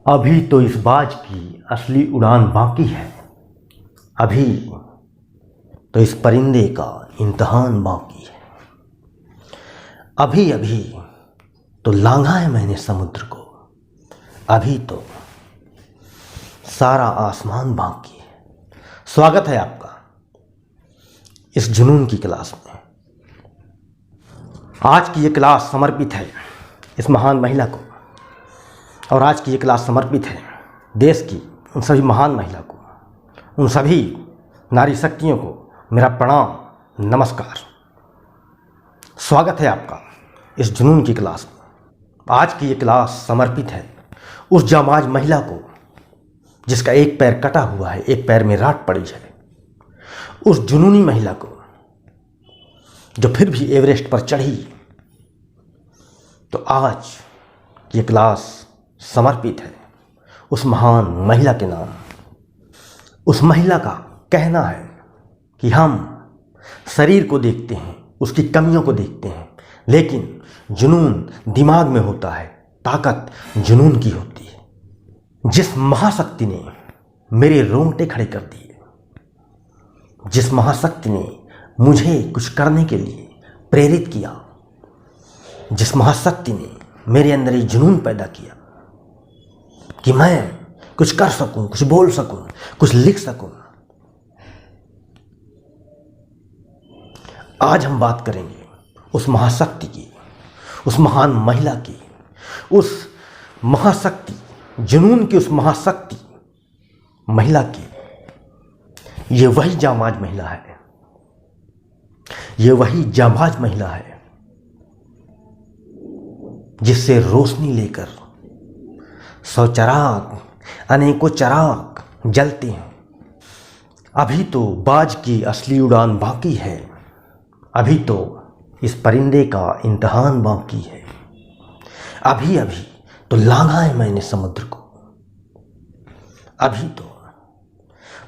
अभी तो इस बाज की असली उड़ान बाकी है। अभी तो इस परिंदे का इम्तिहान बाकी है। अभी अभी तो लांघा है मैंने समुद्र को। अभी तो सारा आसमान बाकी है। स्वागत है आपका इस जुनून की क्लास में। आज की ये क्लास समर्पित है इस महान महिला को, और आज की ये क्लास समर्पित है देश की उन सभी महान महिला को, उन सभी नारी शक्तियों को मेरा प्रणाम, नमस्कार। स्वागत है आपका इस जुनून की क्लास में। आज की ये क्लास समर्पित है उस जांबाज महिला को जिसका एक पैर कटा हुआ है, एक पैर में राट पड़ी है। उस जुनूनी महिला को जो फिर भी एवरेस्ट पर चढ़ी। तो आज ये क्लास समर्पित है उस महान महिला के नाम। उस महिला का कहना है कि हम शरीर को देखते हैं, उसकी कमियों को देखते हैं, लेकिन जुनून दिमाग में होता है, ताकत जुनून की होती है। जिस महाशक्ति ने मेरे रोंगटे खड़े कर दिए, जिस महाशक्ति ने मुझे कुछ करने के लिए प्रेरित किया, जिस महाशक्ति ने मेरे अंदर ये जुनून पैदा किया कि मैं कुछ कर सकूं, कुछ बोल सकूं, कुछ लिख सकूं। आज हम बात करेंगे उस महाशक्ति की, उस महान महिला की, उस महाशक्ति जुनून की, उस महाशक्ति महिला की। ये वही जांबाज महिला है, ये वही जांबाज महिला है जिससे रोशनी लेकर 100 चिराग, अनेकों चिराग जलते हैं। अभी तो बाज की असली उड़ान बाकी है। अभी तो इस परिंदे का इम्तिहान बाकी है। अभी अभी तो लांघा है मैंने समुद्र को। अभी तो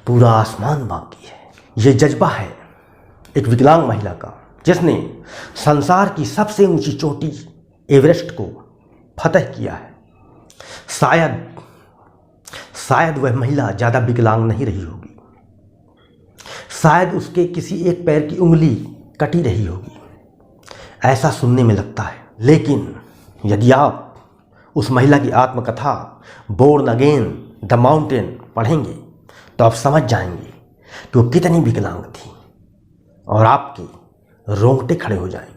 पूरा आसमान बाकी है। ये जज्बा है एक विकलांग महिला का, जिसने संसार की सबसे ऊंची चोटी एवरेस्ट को फतह किया है। शायद वह महिला ज़्यादा विकलांग नहीं रही होगी, शायद उसके किसी एक पैर की उंगली कटी रही होगी, ऐसा सुनने में लगता है। लेकिन यदि आप उस महिला की आत्मकथा बोर्न अगेन द माउंटेन पढ़ेंगे तो आप समझ जाएंगे कि वो कितनी विकलांग थी, और आपके रोंगटे खड़े हो जाएंगे।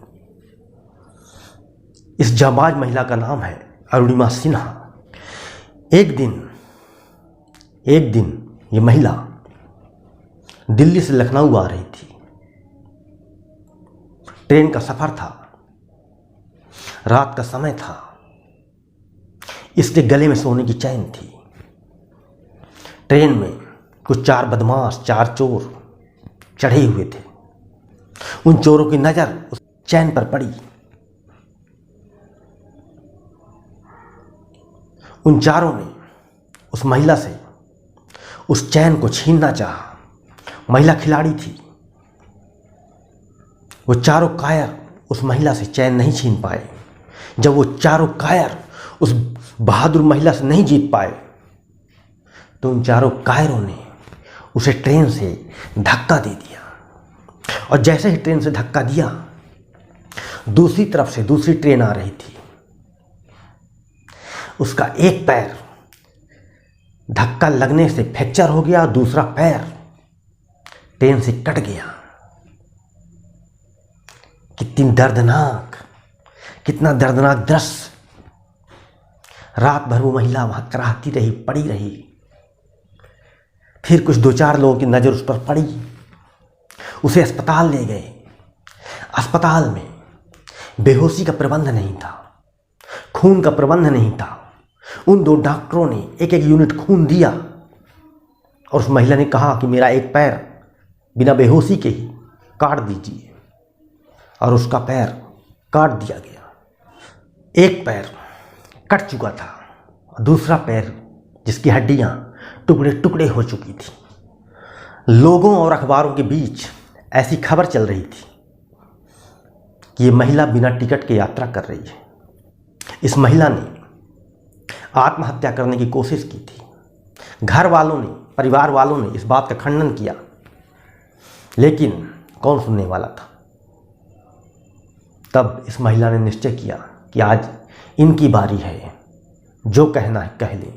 इस जांबाज महिला का नाम है अरुणिमा सिन्हा। एक दिन ये महिला दिल्ली से लखनऊ आ रही थी। ट्रेन का सफर था, रात का समय था। इसके गले में सोने की चैन थी। ट्रेन में कुछ 4 बदमाश, 4 चोर चढ़े हुए थे। उन चोरों की नज़र उस चैन पर पड़ी। उन चारों ने उस महिला से उस चैन को छीनना चाहा। महिला खिलाड़ी थी। वो चारों कायर उस महिला से चैन नहीं छीन पाए। जब वो चारों कायर उस बहादुर महिला से नहीं जीत पाए तो उन चारों कायरों ने उसे ट्रेन से धक्का दे दिया। और जैसे ही ट्रेन से धक्का दिया, दूसरी तरफ से दूसरी ट्रेन आ रही थी। उसका एक पैर धक्का लगने से फ्रैक्चर हो गया, दूसरा पैर ट्रेन से कट गया। कितना दर्दनाक दृश्य। रात भर वो महिला वहां कराहती रही, पड़ी रही। फिर कुछ 2-4 लोगों की नज़र उस पर पड़ी। उसे अस्पताल ले गए। अस्पताल में बेहोशी का प्रबंध नहीं था, खून का प्रबंध नहीं था। उन 2 डॉक्टरों ने एक यूनिट खून दिया, और उस महिला ने कहा कि मेरा एक पैर बिना बेहोशी के ही काट दीजिए, और उसका पैर काट दिया गया। एक पैर कट चुका था, दूसरा पैर जिसकी हड्डियां टुकड़े टुकड़े हो चुकी थी। लोगों और अखबारों के बीच ऐसी खबर चल रही थी कि ये महिला बिना टिकट के यात्रा कर रही है। इस महिला ने आत्महत्या करने की कोशिश की थी। घर वालों ने, परिवार वालों ने इस बात का खंडन किया, लेकिन कौन सुनने वाला था। तब इस महिला ने निश्चय किया कि आज इनकी बारी है, जो कहना है कह लें।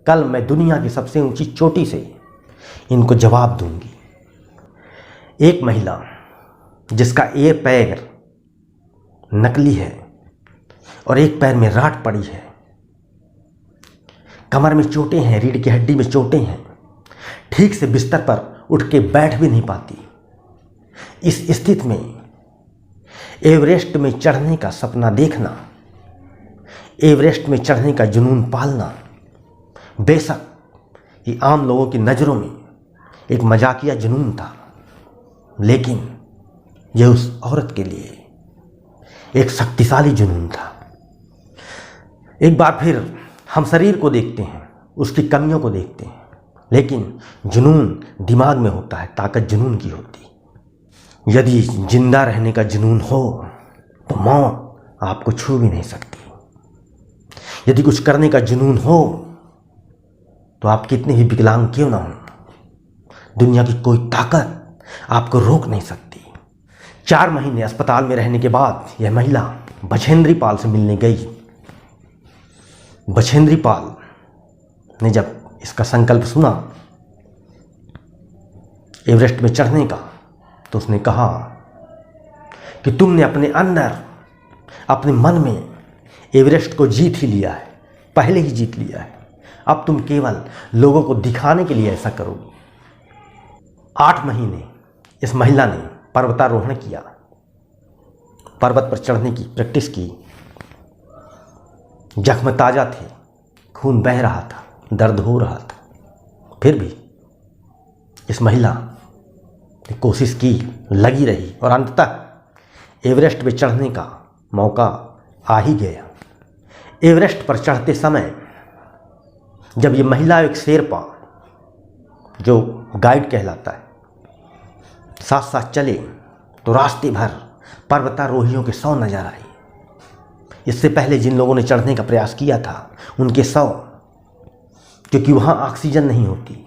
कल मैं दुनिया की सबसे ऊंची चोटी से इनको जवाब दूंगी। एक महिला जिसका एक पैर नकली है और एक पैर में राट पड़ी है, कमर में चोटें हैं, रीढ़ की हड्डी में चोटें हैं, ठीक से बिस्तर पर उठ के बैठ भी नहीं पाती। इस स्थिति में एवरेस्ट में चढ़ने का सपना देखना, एवरेस्ट में चढ़ने का जुनून पालना, बेशक ये आम लोगों की नज़रों में एक मजाकिया जुनून था, लेकिन यह उस औरत के लिए एक शक्तिशाली जुनून था। एक बार फिर हम शरीर को देखते हैं, उसकी कमियों को देखते हैं, लेकिन जुनून दिमाग में होता है, ताकत जुनून की होती। यदि जिंदा रहने का जुनून हो तो मौत आपको छू भी नहीं सकती। यदि कुछ करने का जुनून हो तो आप कितने भी विकलांग क्यों ना हो, दुनिया की कोई ताकत आपको रोक नहीं सकती। 4 महीने अस्पताल में रहने के बाद यह महिला बछेंद्री पाल से मिलने गई। बछेंद्री पाल ने जब इसका संकल्प सुना एवरेस्ट में चढ़ने का, तो उसने कहा कि तुमने अपने अंदर, अपने मन में एवरेस्ट को जीत ही लिया है, पहले ही जीत लिया है। अब तुम केवल लोगों को दिखाने के लिए ऐसा करोगी। 8 महीने इस महिला ने पर्वतारोहण किया, पर्वत पर चढ़ने की प्रैक्टिस की। जख्म ताज़ा थे, खून बह रहा था, दर्द हो रहा था, फिर भी इस महिला ने कोशिश की, लगी रही और अंततः एवरेस्ट पे चढ़ने का मौका आ ही गया। एवरेस्ट पर चढ़ते समय जब ये महिला एक शेरपा, जो गाइड कहलाता है, साथ साथ चले तो रास्ते भर पर्वतारोहियों के 100 नजर आए। इससे पहले जिन लोगों ने चढ़ने का प्रयास किया था उनके 100, क्योंकि वहाँ ऑक्सीजन नहीं होती।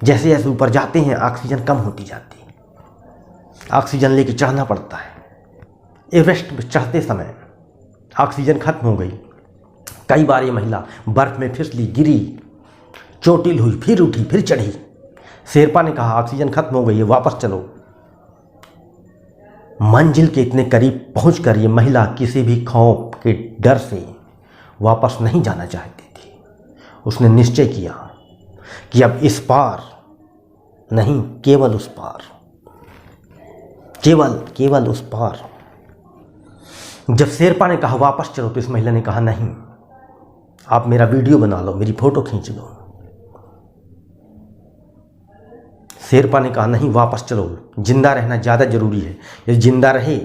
जैसे जैसे ऊपर जाते हैं ऑक्सीजन कम होती जाती है, ऑक्सीजन लेके चढ़ना पड़ता है। एवरेस्ट पर चढ़ते समय ऑक्सीजन खत्म हो गई। कई बार ये महिला बर्फ में फिसली, गिरी, चोटिल हुई, फिर उठी, फिर चढ़ी। शेरपा ने कहा ऑक्सीजन खत्म हो गई है, वापस चलो। मंजिल के इतने करीब पहुंचकर ये महिला किसी भी खौफ के डर से वापस नहीं जाना चाहती थी। उसने निश्चय किया कि अब इस पार नहीं, केवल उस पार, केवल उस पार। जब शेरपा ने कहा वापस चलो, तो इस महिला ने कहा नहीं, आप मेरा वीडियो बना लो, मेरी फोटो खींच लो। शेरपा ने कहा नहीं, वापस चलो, जिंदा रहना ज़्यादा ज़रूरी है। यदि जिंदा रहे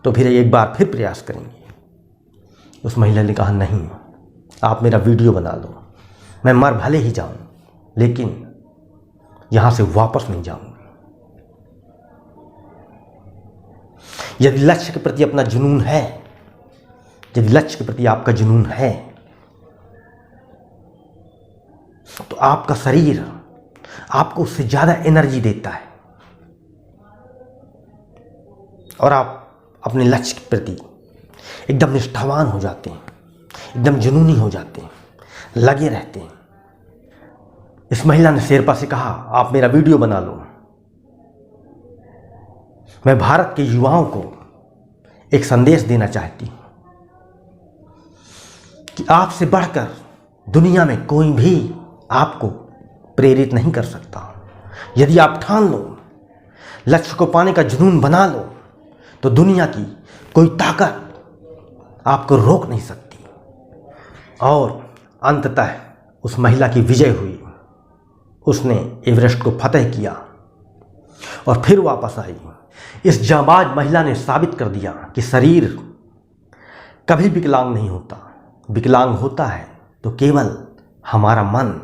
तो फिर एक बार फिर प्रयास करेंगे। उस महिला ने कहा नहीं, आप मेरा वीडियो बना लो, मैं मर भले ही जाऊं, लेकिन यहाँ से वापस नहीं जाऊंगी। यदि लक्ष्य के प्रति अपना जुनून है, यदि लक्ष्य के प्रति आपका जुनून है, तो आपका शरीर आपको उससे ज़्यादा एनर्जी देता है और आप अपने लक्ष्य के प्रति एकदम निष्ठावान हो जाते हैं, एकदम जुनूनी हो जाते हैं, लगे रहते हैं। इस महिला ने शेरपा से कहा आप मेरा वीडियो बना लो, मैं भारत के युवाओं को एक संदेश देना चाहती हूँ कि आपसे बढ़कर दुनिया में कोई भी आपको प्रेरित नहीं कर सकता। यदि आप ठान लो, लक्ष्य को पाने का जुनून बना लो, तो दुनिया की कोई ताकत आपको रोक नहीं सकती। और अंततः उस महिला की विजय हुई। उसने एवरेस्ट को फतेह किया और फिर वापस आई। इस जांबाज महिला ने साबित कर दिया कि शरीर कभी विकलांग नहीं होता, विकलांग होता है तो केवल हमारा मन।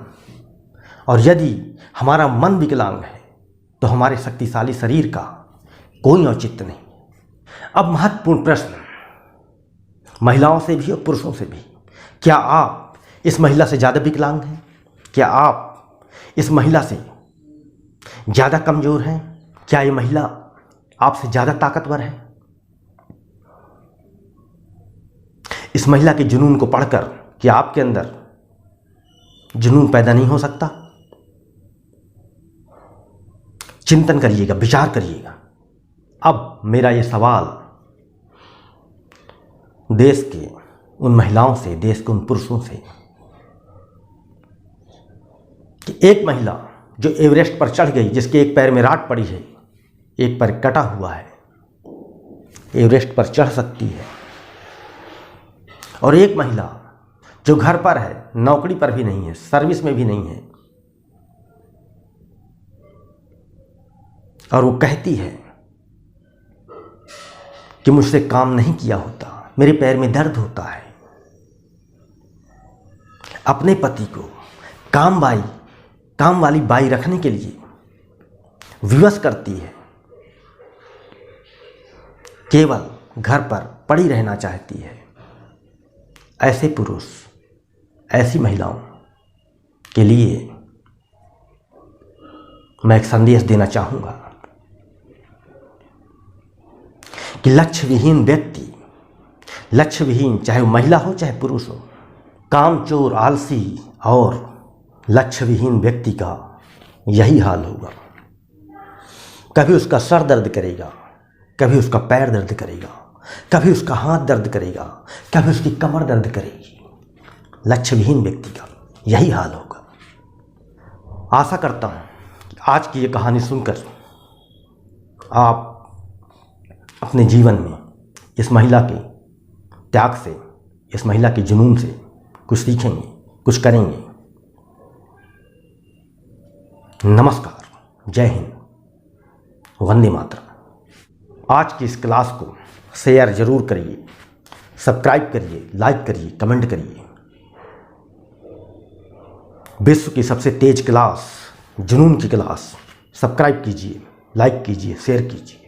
और यदि हमारा मन विकलांग है तो हमारे शक्तिशाली शरीर का कोई औचित्य नहीं। अब महत्वपूर्ण प्रश्न, महिलाओं से भी और पुरुषों से भी। क्या आप इस महिला से ज़्यादा विकलांग हैं? क्या आप इस महिला से ज़्यादा कमज़ोर हैं? क्या ये महिला आपसे ज़्यादा ताकतवर है? इस महिला के जुनून को पढ़कर क्या आपके अंदर जुनून पैदा नहीं हो सकता? चिंतन करिएगा, विचार करिएगा। अब मेरा ये सवाल देश के उन महिलाओं से, देश के उन पुरुषों से, कि एक महिला जो एवरेस्ट पर चढ़ गई, जिसके एक पैर में राड पड़ी है, एक पैर कटा हुआ है, एवरेस्ट पर चढ़ सकती है। और एक महिला जो घर पर है, नौकरी पर भी नहीं है, सर्विस में भी नहीं है, और वो कहती है कि मुझसे काम नहीं किया होता, मेरे पैर में दर्द होता है। अपने पति को काम वाली बाई रखने के लिए विवश करती है, केवल घर पर पड़ी रहना चाहती है। ऐसे पुरुष, ऐसी महिलाओं के लिए मैं एक संदेश देना चाहूँगा कि लक्ष्य विहीन व्यक्ति, लक्ष्य विहीन, चाहे वो महिला हो चाहे पुरुष हो, कामचोर, आलसी और लक्ष्य विहीन व्यक्ति का यही हाल होगा। कभी उसका सर दर्द करेगा, कभी उसका पैर दर्द करेगा, कभी उसका हाथ दर्द करेगा, कभी उसकी कमर दर्द करेगी। लक्ष्य विहीन व्यक्ति का यही हाल होगा। आशा करता हूँ कि आज की ये कहानी सुनकर आप अपने जीवन में इस महिला के त्याग से, इस महिला के जुनून से कुछ सीखेंगे, कुछ करेंगे। नमस्कार, जय हिंद, वंदे मातरम। आज की इस क्लास को शेयर जरूर करिए, सब्सक्राइब करिए, लाइक करिए, कमेंट करिए। विश्व की सबसे तेज क्लास, जुनून की क्लास, सब्सक्राइब कीजिए, लाइक कीजिए, शेयर कीजिए।